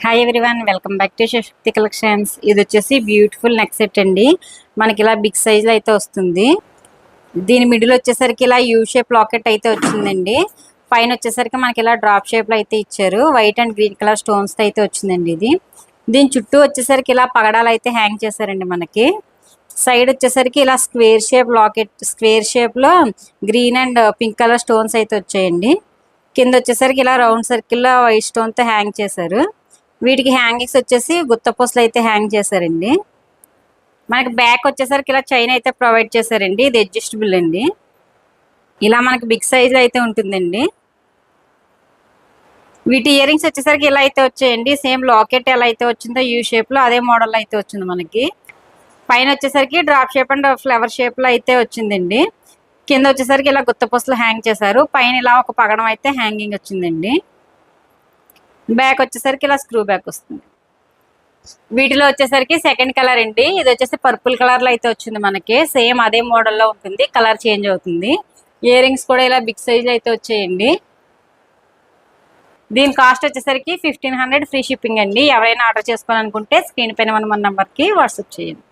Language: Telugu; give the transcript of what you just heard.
Hi everyone, welcome back to Shakti collections. ఇది వచ్చేసి బ్యూటిఫుల్ నెక్ సెట్ అండి. మనకి ఇలా బిగ్ సైజ్ అయితే వస్తుంది. దీని మిడిల్ వచ్చేసరికి ఇలా యూ షేప్ లాకెట్ అయితే వచ్చిందండి. పైన వచ్చేసరికి మనకి ఇలా డ్రాప్ షేప్ లో అయితే ఇచ్చారు. White and green colour stones అయితే వచ్చిందండి. ఇది దీని చుట్టూ వచ్చేసరికి ఇలా పగడాలు అయితే హ్యాంగ్ చేశారండి. మనకి సైడ్ వచ్చేసరికి ఇలా square shape locket, square shape లో green and pink colour stones అయితే వచ్చాయండి. కింద వచ్చేసరికి ఇలా రౌండ్ సర్కిల్ లో వైట్ స్టోన్ తో హ్యాంగ్ చేశారు. వీటికి హ్యాంగింగ్స్ వచ్చేసి గుత్తపూసలు అయితే హ్యాంగ్ చేశారండి. మనకి బ్యాక్ వచ్చేసరికి ఇలా చైన్ అయితే ప్రొవైడ్ చేశారండి. ఇది అడ్జస్టబుల్ అండి. ఇలా మనకి బిగ్ సైజ్ అయితే ఉంటుందండి. వీటి ఇయర్ రింగ్స్ వచ్చేసరికి ఇలా అయితే వచ్చాయండి. సేమ్ లాకెట్ ఎలా అయితే వచ్చిందో యూ షేప్ లో అదే మోడల్ అయితే వచ్చింది. మనకి పైన వచ్చేసరికి drop shape and flower shape లో అయితే వచ్చిందండి. కింద వచ్చేసరికి ఇలా గుత్తపూసలు హ్యాంగ్ చేశారు. పైన ఇలా ఒక పగడం అయితే హ్యాంగింగ్ వచ్చిందండి. బ్యాక్ వచ్చేసరికి ఇలా స్క్రూ బ్యాక్ వస్తుంది. వీటిలో వచ్చేసరికి సెకండ్ కలర్ అండి. ఇది వచ్చేసి పర్పుల్ కలర్ లో అయితే వచ్చింది. మనకి సేమ్ అదే మోడల్లో ఉంటుంది, కలర్ చేంజ్ అవుతుంది. ఇయర్ రింగ్స్ కూడా ఇలా బిగ్ సైజ్ అయితే వచ్చాయండి. దీని కాస్ట్ వచ్చేసరికి 1500 ఫ్రీ షిప్పింగ్ అండి. ఎవరైనా ఆర్డర్ చేసుకోవాలనుకుంటే స్క్రీన్ పైన మన నంబర్కి వాట్సాప్ చేయండి.